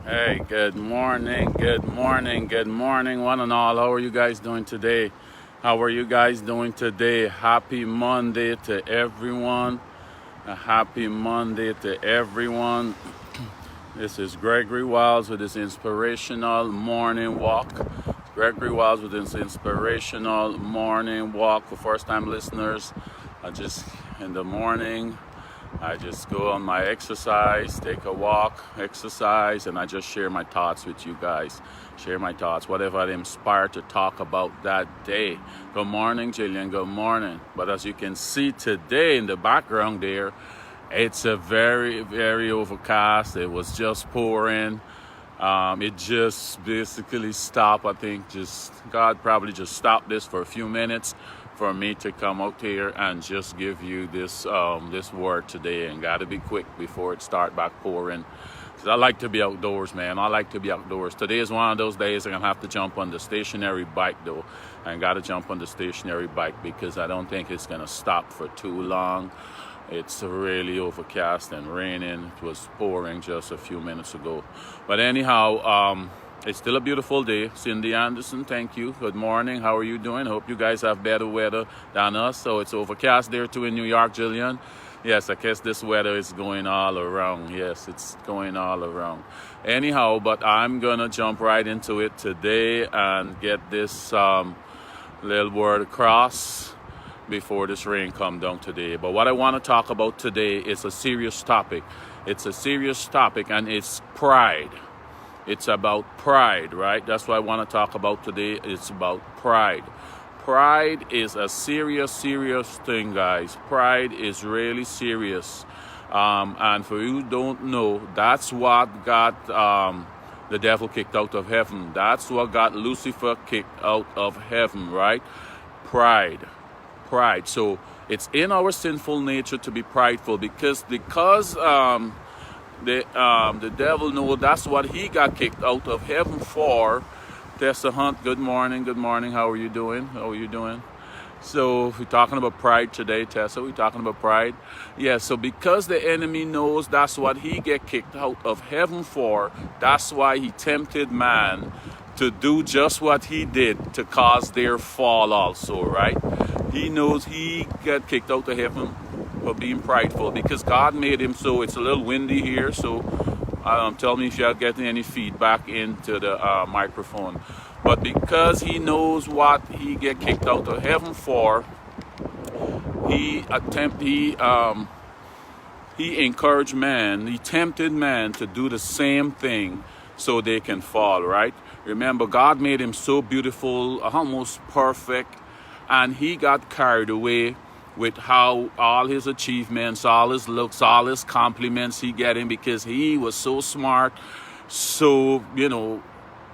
Hey, good morning, good morning, good morning, one and all. How are you guys doing today? How are you guys doing today? Happy Monday to everyone. A happy Monday to everyone. This is Gregory Wiles with his inspirational morning walk. Gregory Wiles with his inspirational morning walk. For first time listeners, I just in the morning I just go on my exercise, take a walk, exercise, and I just share my thoughts with you guys. Share my thoughts, whatever I'm inspired to talk about that day. Good morning, Jillian. Good morning. But as you can see today in the background there, it's a very, very overcast. It was just pouring. It just basically stopped. I think just God probably just stopped this for a few minutes for me to come out here and just give you this word today, and got to be quick before it start back pouring. Cause I like to be outdoors, man. I like to be outdoors. Today is one of those days I'm gonna have to jump on the stationary bike though. I got to jump on the stationary bike because I don't think it's gonna stop for too long. It's really overcast and raining. It was pouring just a few minutes ago. But anyhow, it's still a beautiful day. Cindy Anderson, thank you. Good morning. How are you doing? Hope you guys have better weather than us. So it's overcast there too in New York, Jillian. Yes, I guess this weather is going all around. Yes, it's going all around. Anyhow, but I'm going to jump right into it today and get this little word across before this rain come down today. But what I want to talk about today is a serious topic. It's a serious topic, and it's pride. It's about pride, right? That's what I want to talk about today. It's about pride. Pride is a serious, serious thing, guys. Pride is really serious. And for you who don't know, that's what got the devil kicked out of heaven. That's what got Lucifer kicked out of heaven, right? Pride. Pride. So it's in our sinful nature to be prideful because the devil knows that's what he got kicked out of heaven for. Tessa Hunt, good morning. Good morning. How are you doing? How are you doing? So we're talking about pride today, Tessa. We're talking about pride. Yeah, so because the enemy knows that's what he get kicked out of heaven for, that's why he tempted man to do just what he did to cause their fall also, right? He knows he got kicked out of heaven for being prideful because God made him so. It's a little windy here, so tell me if you're getting any feedback into the microphone. But because he knows what he get kicked out of heaven for, he encouraged man, he tempted man to do the same thing so they can fall, right? Remember, God made him so beautiful, almost perfect, and he got carried away with how all his achievements, all his looks, all his compliments he getting because he was so smart, so,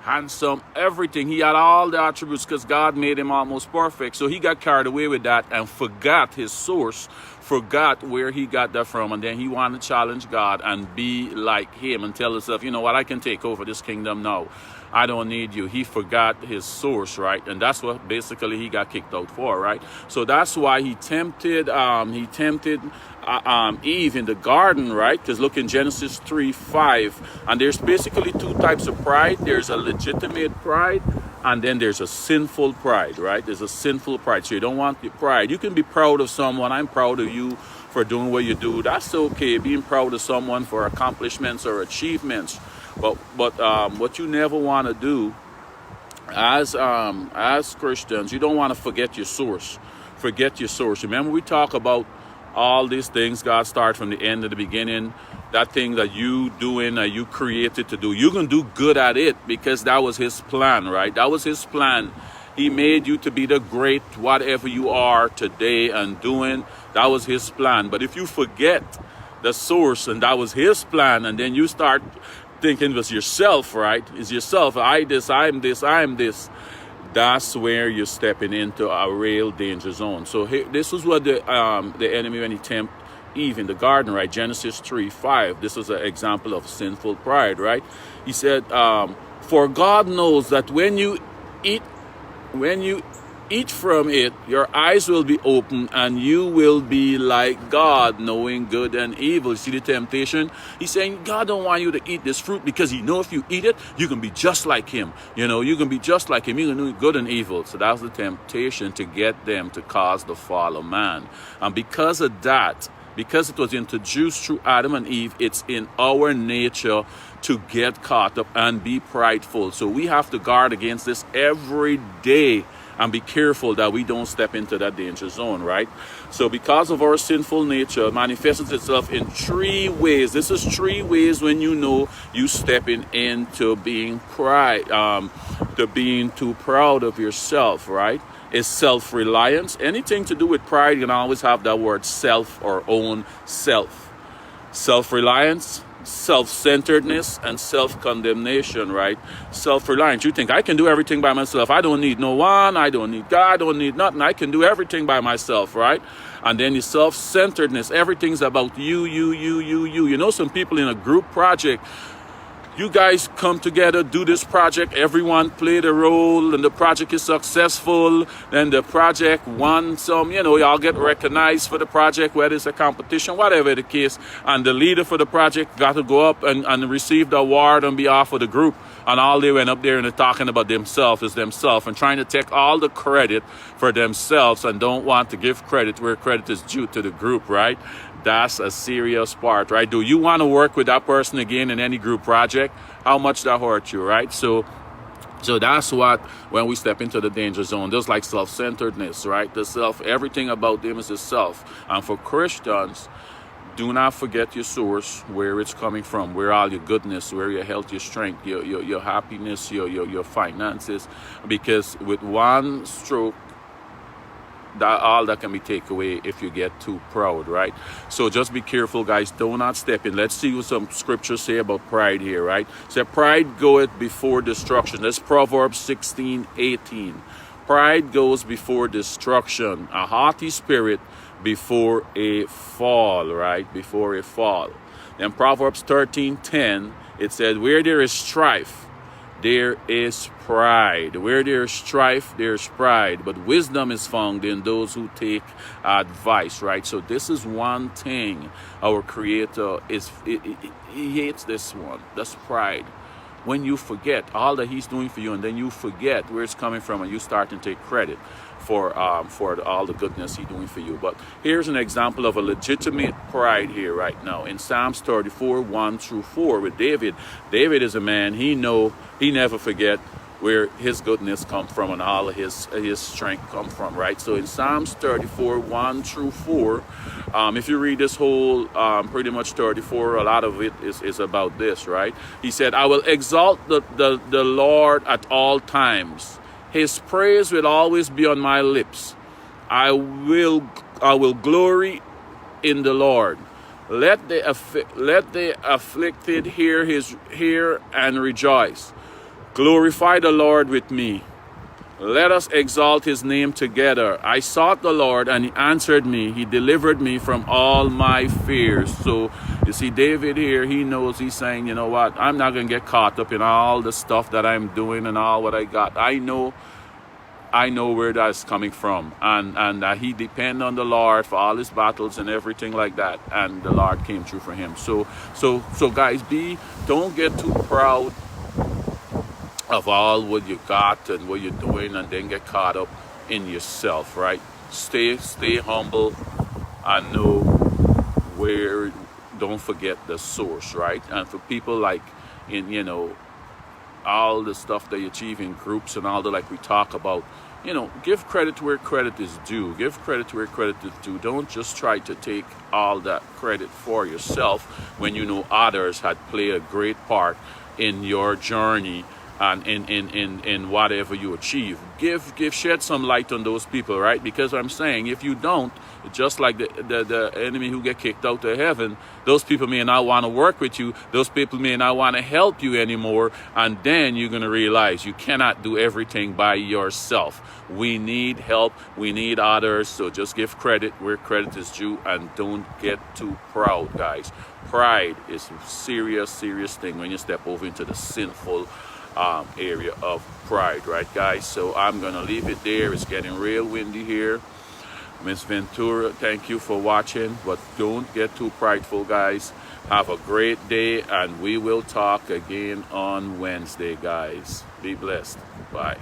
handsome, everything. He had all the attributes because God made him almost perfect. So he got carried away with that and forgot his source, forgot where he got that from. And then he wanted to challenge God and be like him and tell himself, you know what, I can take over this kingdom now. I don't need you. He forgot his source, right? And that's what basically he got kicked out for, right? So that's why he tempted Eve in the garden, right? Because look in Genesis 3:5, and there's basically two types of pride. There's a legitimate pride, and then there's a sinful pride, right? There's a sinful pride. So you don't want the pride. You can be proud of someone. I'm proud of you for doing what you do. That's okay. Being proud of someone for accomplishments or achievements. But what you never want to do as Christians, you don't want to forget your source. Forget your source. Remember, we talk about all these things God started from the end to the beginning. That thing that you doing, that you created to do, you can do good at it because that was his plan, right? That was his plan. He made you to be the great whatever you are today and doing. That was his plan. But if you forget the source and that was his plan, and then you start thinking it was yourself, right? It's yourself. I'm this. That's where you're stepping into a real danger zone. So this is what the enemy, when he tempted Eve in the garden, right? Genesis 3:5. This is an example of sinful pride, right? He said, for God knows that when you eat from it, your eyes will be open and you will be like God, knowing good and evil. See the temptation? He's saying God don't want you to eat this fruit because he know if you eat it, you can be just like him. You know, you can be just like him. You can do good and evil. So that's the temptation, to get them to cause the fall of man. And because of that, because it was introduced through Adam and Eve, it's in our nature to get caught up and be prideful. So we have to guard against this every day and be careful that we don't step into that danger zone, right? So because of our sinful nature, it manifests itself in 3 ways. This is 3 ways when you know you stepping into being to being too proud of yourself, right? Is self-reliance. Anything to do with pride, you can always have that word self or own self. Self-reliance, self-centeredness, and self-condemnation, right? Self-reliance. You think, I can do everything by myself. I don't need no one. I don't need God. I don't need nothing. I can do everything by myself, right? And then your self-centeredness. Everything's about you. You know, some people in a group project, you guys come together, do this project, everyone played a role, and the project is successful, then the project won some, you know, y'all get recognized for the project, whether it's a competition, whatever the case, and the leader for the project got to go up and receive the award on behalf of the group, and all they went up there and they're talking about themselves and trying to take all the credit for themselves and don't want to give credit where credit is due to the group, right? That's a serious part, right? Do you want to work with that person again in any group project? How much that hurt you, right? So that's what, when we step into the danger zone, there's like self-centeredness, right? Everything about them is the self. And for Christians, do not forget your source, where it's coming from, where all your goodness, where your health, your strength, your happiness, your finances. Because with one stroke, all that can be taken away if you get too proud, right? So just be careful, guys. Do not step in. Let's see what some scriptures say about pride here, right? So pride goeth before destruction. That's Proverbs 16:18. Pride goes before destruction. A haughty spirit before a fall, right? Before a fall. Then Proverbs 13:10, it said, where there is strife, there is pride. Where there is strife, there is pride. But wisdom is found in those who take advice, right? So this is one thing our Creator he hates this one. That's pride. When you forget all that he's doing for you, and then you forget where it's coming from, and you start to take credit for all the goodness he's doing for you. But here's an example of a legitimate pride here right now in Psalms 34, 1-4 with David. David is a man, he never forget where his goodness come from and all of his strength come from, right? So in Psalms 34, 1-4, if you read this whole, pretty much 34, a lot of it is about this, right? He said, I will exalt the Lord at all times. His praise will always be on my lips. I will glory in the Lord. Let the afflicted hear and rejoice. Glorify the Lord with me. Let us exalt his name together. I sought the Lord and he answered me. He delivered me from all my fears. So you see, David here, he knows, he's saying, you know what? I'm not going to get caught up in all the stuff that I'm doing and all what I got. I know where that's coming from, and that he depend on the Lord for all his battles and everything like that, and the Lord came through for him. So guys, don't get too proud of all what you got and what you're doing, and then get caught up in yourself, right? Stay humble and know where. Don't forget the source, right? And for people like in, you know, all the stuff that you achieve in groups and all the, like we talk about, you know, give credit where credit is due. Give credit where credit is due. Don't just try to take all that credit for yourself when you know others had played a great part in your journey and in whatever you achieve. Shed some light on those people, right? Because I'm saying, if you don't, just like the enemy who get kicked out of heaven, those people may not want to work with you. Those people may not want to help you anymore. And then you're going to realize you cannot do everything by yourself. We need help. We need others. So just give credit where credit is due, and don't get too proud, guys. Pride is a serious thing when you step over into the sinful area of Pride, right, guys? So I'm gonna leave it there. It's getting real windy here. Miss Ventura, thank you for watching, but don't get too prideful, guys. Have a great day, and we will talk again on Wednesday, guys. Be blessed. Bye.